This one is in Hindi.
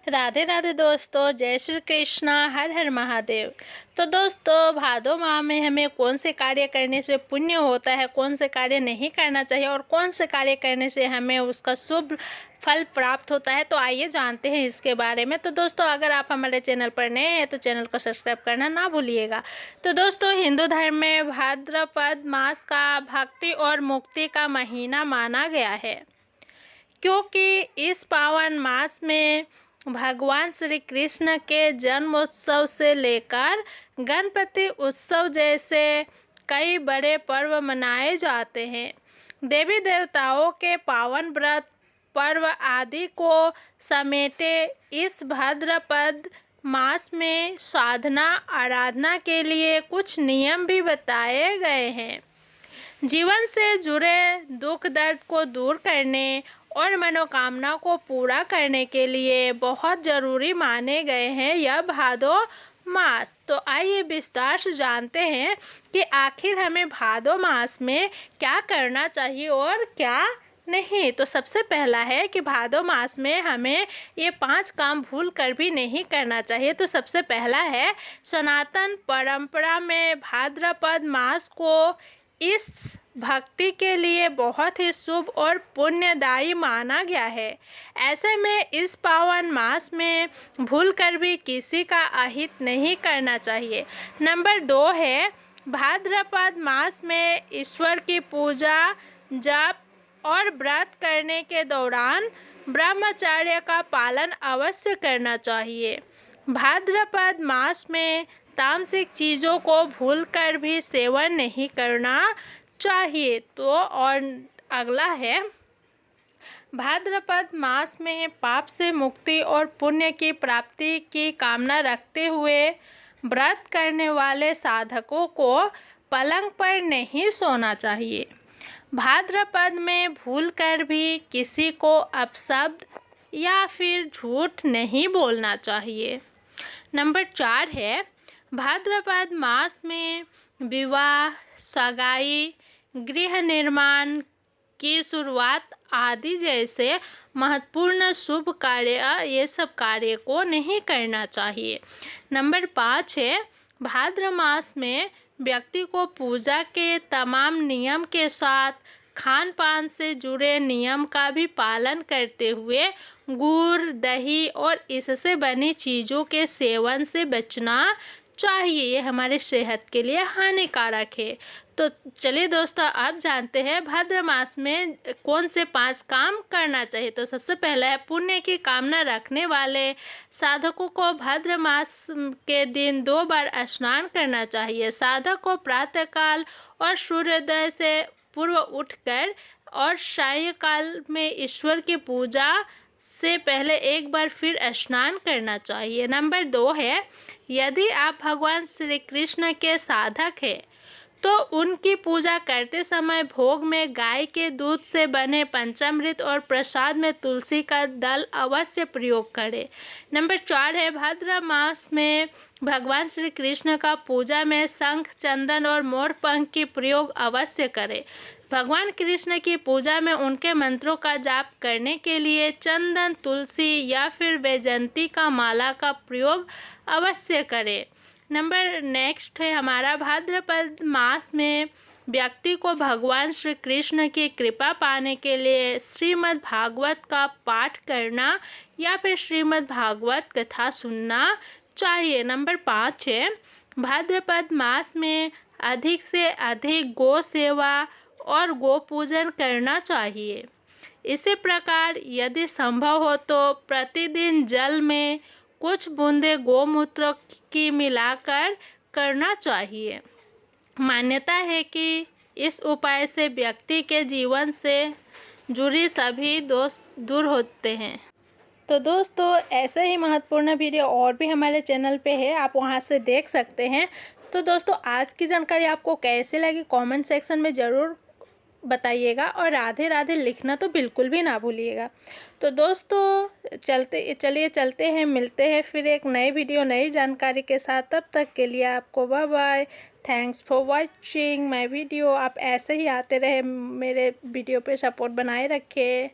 राधे राधे दोस्तों, जय श्री कृष्णा, हर हर महादेव। तो दोस्तों, भादो माह में हमें कौन से कार्य करने से पुण्य होता है, कौन से कार्य नहीं करना चाहिए और कौन से कार्य करने से हमें उसका शुभ फल प्राप्त होता है, तो आइए जानते हैं इसके बारे में। तो दोस्तों, अगर आप हमारे चैनल पर नए हैं तो चैनल को सब्सक्राइब करना ना भूलिएगा। तो दोस्तों, हिंदू धर्म में भाद्रपद मास का भक्ति और मुक्ति का महीना माना गया है, क्योंकि इस पावन मास में भगवान श्री कृष्ण के जन्मोत्सव से लेकर गणपति उत्सव जैसे कई बड़े पर्व मनाए जाते हैं। देवी देवताओं के पावन व्रत पर्व आदि को समेटे इस भाद्रपद मास में साधना आराधना के लिए कुछ नियम भी बताए गए हैं। जीवन से जुड़े दुख दर्द को दूर करने और मनोकामना को पूरा करने के लिए बहुत ज़रूरी माने गए हैं यह भादो मास। तो आइए विस्तार से जानते हैं कि आखिर हमें भादो मास में क्या करना चाहिए और क्या नहीं। तो सबसे पहला है कि भादो मास में हमें ये 5 काम भूल कर भी नहीं करना चाहिए। तो सबसे पहला है, सनातन परंपरा में भाद्रपद मास को इस भक्ति के लिए बहुत ही शुभ और पुण्यदायी माना गया है। ऐसे में इस पावन मास में भूलकर भी किसी का अहित नहीं करना चाहिए। नंबर 2 है, भाद्रपद मास में ईश्वर की पूजा जाप और व्रत करने के दौरान ब्रह्मचर्य का पालन अवश्य करना चाहिए। भाद्रपद मास में तामसिक चीज़ों को भूलकर भी सेवन नहीं करना चाहिए। तो और अगला है, भाद्रपद मास में पाप से मुक्ति और पुण्य की प्राप्ति की कामना रखते हुए व्रत करने वाले साधकों को पलंग पर नहीं सोना चाहिए। भाद्रपद में भूलकर भी किसी को अपशब्द या फिर झूठ नहीं बोलना चाहिए। नंबर 4 है, भाद्रपद मास में विवाह, सगाई, गृह निर्माण की शुरुआत आदि जैसे महत्वपूर्ण शुभ कार्य ये सब कार्य को नहीं करना चाहिए। नंबर 5 है, भाद्र मास में व्यक्ति को पूजा के तमाम नियम के साथ खान पान से जुड़े नियम का भी पालन करते हुए गुड़, दही और इससे बनी चीज़ों के सेवन से बचना चाहिए। ये हमारे सेहत के लिए हानिकारक है। तो चलिए दोस्तों, अब जानते हैं भाद्र मास में कौन से 5 काम करना चाहिए। तो सबसे पहला है, पुण्य की कामना रखने वाले साधकों को भाद्र मास के दिन 2 बार स्नान करना चाहिए। साधक को प्रातःकाल और सूर्योदय से पूर्व उठकर और सायंकाल में ईश्वर की पूजा से पहले एक बार फिर स्नान करना चाहिए। नंबर 2 है, यदि आप भगवान श्री कृष्ण के साधक हैं तो उनकी पूजा करते समय भोग में गाय के दूध से बने पंचामृत और प्रसाद में तुलसी का दल अवश्य प्रयोग करें। नंबर 4 है, भाद्र मास में भगवान श्री कृष्ण का पूजा में शंख, चंदन और मोरपंख की प्रयोग अवश्य करें। भगवान कृष्ण की पूजा में उनके मंत्रों का जाप करने के लिए चंदन, तुलसी या फिर वैजयंती का माला का प्रयोग अवश्य करें। नंबर नेक्स्ट है हमारा, भाद्रपद मास में व्यक्ति को भगवान श्री कृष्ण की कृपा पाने के लिए श्रीमद् भागवत का पाठ करना या फिर श्रीमद् भागवत कथा सुनना चाहिए। नंबर 5 है, भाद्रपद मास में अधिक से अधिक गौ सेवा और गो पूजन करना चाहिए। इसी प्रकार यदि संभव हो तो प्रतिदिन जल में कुछ बूंदे गोमूत्र की मिलाकर करना चाहिए। मान्यता है कि इस उपाय से व्यक्ति के जीवन से जुड़ी सभी दोष दूर होते हैं। तो दोस्तों, ऐसे ही महत्वपूर्ण वीडियो और भी हमारे चैनल पे है, आप वहां से देख सकते हैं। तो दोस्तों, आज की जानकारी आपको कैसे लगी कमेंट सेक्शन में ज़रूर बताइएगा और राधे राधे लिखना तो बिल्कुल भी ना भूलिएगा। तो दोस्तों, चलते हैं, मिलते हैं फिर एक नए वीडियो नई जानकारी के साथ। तब तक के लिए आपको bye bye. Thanks for watching my video. आप ऐसे ही आते रहे, मेरे वीडियो पे सपोर्ट बनाए रखें।